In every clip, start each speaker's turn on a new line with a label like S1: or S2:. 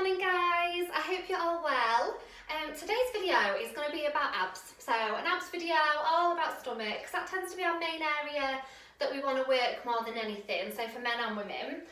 S1: Morning guys, I hope you're all well. Today's video is going to be about abs. So an abs video all about stomach, because that tends to be our main area that we want to work more than anything, so for men and women.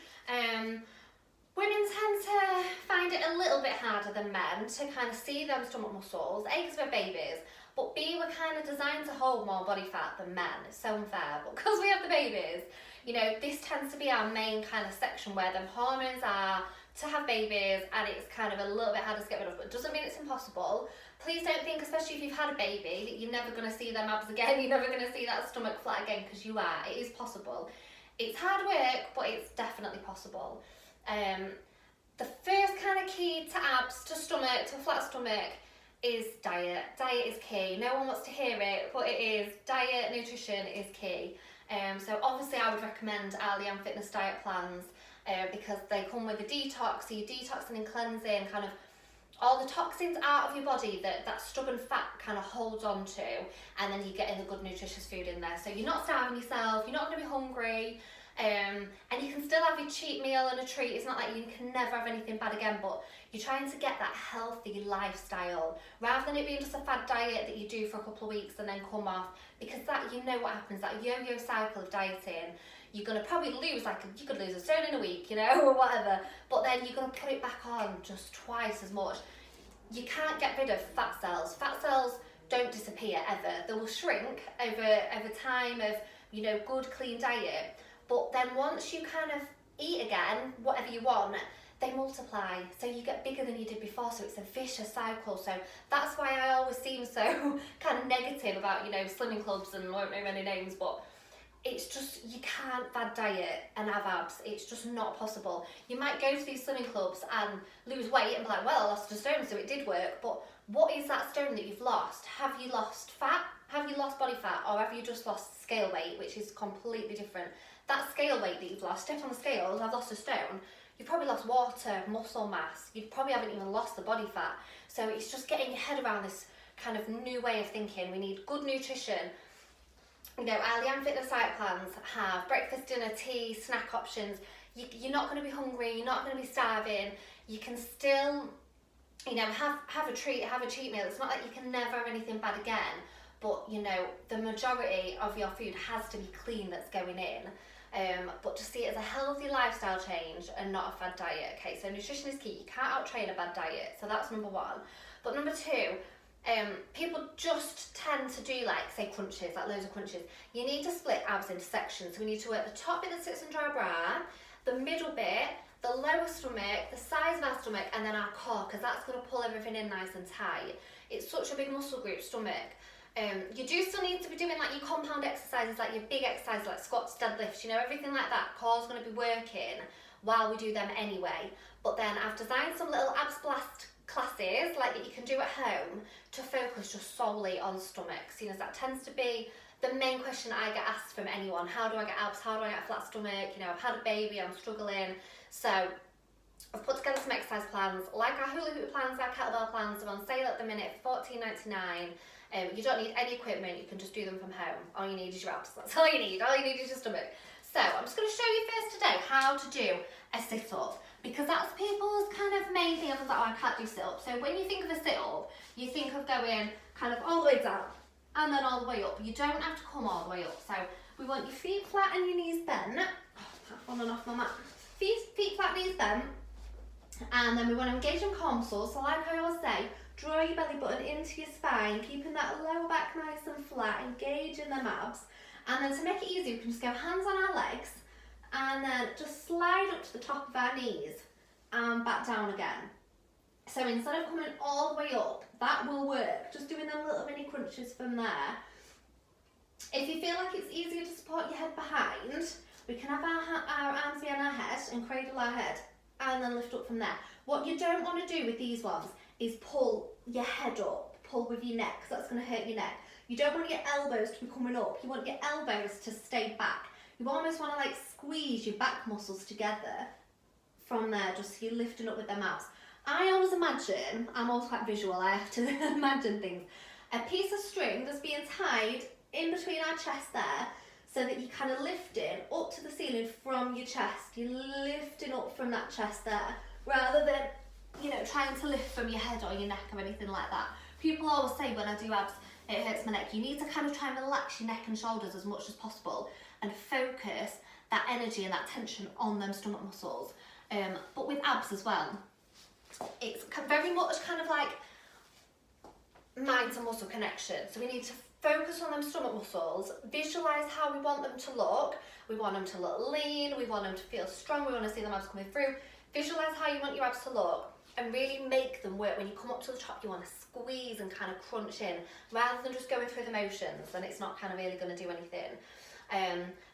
S1: Women tend to find it a little bit harder than men to kind of see them stomach muscles, A because we're babies, but B we're kind of designed to hold more body fat than men. It's so unfair, but because we have the babies, you know, this tends to be our main kind of section where them hormones are to have babies, and it's kind of a little bit harder to get rid of, but it doesn't mean it's impossible. Please don't think, especially if you've had a baby, that you're never going to see them abs again, you're never going to see that stomach flat again, because you are. It is possible. It's hard work, but it's definitely possible. The first kind of key to abs, to stomach, to a flat stomach, is diet. Diet is key. No one wants to hear it, but it is. Diet, nutrition is key. So obviously I would recommend our Leanne Fitness diet plans, because they come with a detox, so you're detoxing and cleansing kind of all the toxins out of your body that stubborn fat kind of holds on to, and then you're getting the good nutritious food in there. So you're not starving yourself, you're not going to be hungry, and you can still have your cheat meal and a treat. It's not like you can never have anything bad again, but you're trying to get that healthy lifestyle rather than it being just a fad diet that you do for a couple of weeks and then come off, because that, you know what happens, that yo-yo cycle of dieting. You're going to probably lose, like, you could lose a stone in a week, you know, or whatever, but then you're going to put it back on just twice as much. You can't get rid of fat cells. Fat cells don't disappear ever. They will shrink over time of, you know, good clean diet, but then once you kind of eat again whatever you want, they multiply, so you get bigger than you did before, so it's a vicious cycle. So that's why I always seem so kind of negative about, you know, slimming clubs and I won't name any names, but it's just, you can't fad diet and have abs. It's just not possible. You might go to these slimming clubs and lose weight and be like, well, I lost a stone, so it did work, but what is that stone that you've lost? Have you lost fat? Have you lost body fat? Or have you just lost scale weight, which is completely different? That scale weight that you've lost, step on the scales, I've lost a stone, you've probably lost water, muscle mass, you probably haven't even lost the body fat. So it's just getting your head around this kind of new way of thinking. We need good nutrition. You know, our Leanne Fitness diet plans have breakfast, dinner, tea, snack options. You're not going to be hungry, you're not going to be starving. You can still, you know, have a treat, have a cheat meal. It's not like you can never have anything bad again, but, you know, the majority of your food has to be clean that's going in. But to see it as a healthy lifestyle change and not a fad diet. Okay, so nutrition is key. You can't out-train a bad diet, so that's number one. But number two, people just tend to do, like, say, crunches, like loads of crunches. You need to split abs into sections. So we need to work the top bit that sits under our bra, the middle bit, the lower stomach, the sides of our stomach, and then our core, because that's going to pull everything in nice and tight. It's such a big muscle group, stomach. You do still need to be doing like your compound exercises, like your big exercises like squats, deadlifts, you know, everything like that. Core's going to be working while we do them anyway. But then I've designed some little abs blast classes like that you can do at home to focus just solely on stomach, seeing as that tends to be the main question I get asked from anyone. How do I get abs? How do I get a flat stomach? You know, I've had a baby, I'm struggling. So I've put together some exercise plans, like our hula hoop plans, our kettlebell plans. They're on sale at the minute for $14.99. You don't need any equipment, you can just do them from home. All you need is your abs, that's all you need is your stomach. So I'm just going to show you first today how to do a sit-up, because that's people's kind of main thing. I was like, oh, I can't do sit-up. So when you think of a sit-up, you think of going kind of all the way down and then all the way up. You don't have to come all the way up. So we want your feet flat and your knees bent. Oh, I've fallen off my mat. Feet flat, knees bent. And then we want to engage in core muscles. So like I always say, draw your belly button into your spine, keeping that lower back nice and flat, engage in them abs. And then to make it easy, we can just go hands on our legs and then just slide up to the top of our knees and back down again. So instead of coming all the way up, that will work. Just doing them little mini crunches from there. If you feel like it's easier to support your head behind, we can have our arms behind our head and cradle our head and then lift up from there. What you don't want to do with these ones is pull your head up, pull with your neck, because that's going to hurt your neck. You don't want your elbows to be coming up, you want your elbows to stay back. You almost want to like squeeze your back muscles together from there, just so you're lifting up with them abs. I always imagine, I'm always quite visual, I have to imagine things. A piece of string that's being tied in between our chest there, so that you're kind of lifting up to the ceiling from your chest. You're lifting up from that chest there, rather than you know, trying to lift from your head or your neck or anything like that. People always say when I do abs, it hurts my neck. You need to kind of try and relax your neck and shoulders as much as possible and focus that energy and that tension on them stomach muscles. But with abs as well, it's very much kind of like mind to muscle connection. So we need to focus on them stomach muscles, visualise how we want them to look. We want them to look lean, we want them to feel strong, we want to see them abs coming through. Visualise how you want your abs to look and really make them work. When you come up to the top, you want to squeeze and kind of crunch in rather than just going through the motions, and it's not kind of really going to do anything.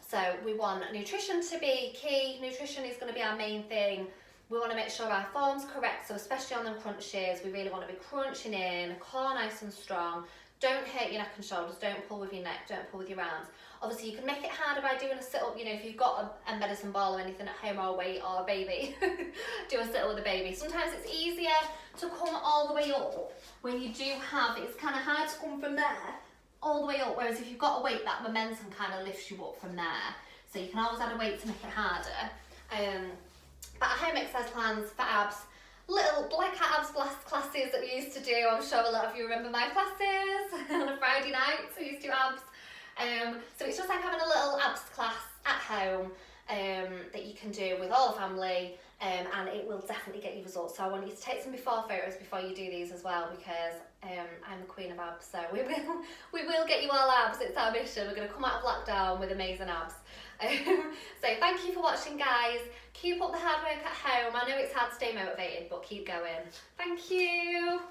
S1: So we want nutrition to be key. Nutrition is going to be our main thing. We want to make sure our form's correct, so especially on them crunches, we really want to be crunching in, core nice and strong. Don't hurt your neck and shoulders, don't pull with your neck, don't pull with your arms. Obviously you can make it harder by doing a sit-up, you know, if you've got a medicine ball or anything at home, or a weight or a baby, do a sit-up with a baby. Sometimes it's easier to come all the way up when you do have, it's kind of hard to come from there all the way up, whereas if you've got a weight, that momentum kind of lifts you up from there. So you can always add a weight to make it harder. But our home exercise plans for abs, little like our abs blast classes that we used to do. I'm sure a lot of you remember my classes on a Friday night, so we used to do abs. So it's just like having a little abs class at home that you can do with all the family, and it will definitely get you results. So I want you to take some before photos before you do these as well, because I'm the queen of abs, so we will get you all abs. It's our mission. We're going to come out of lockdown with amazing abs. So thank you for watching, guys. Keep up the hard work at home. I know it's hard to stay motivated, but keep going. Thank you.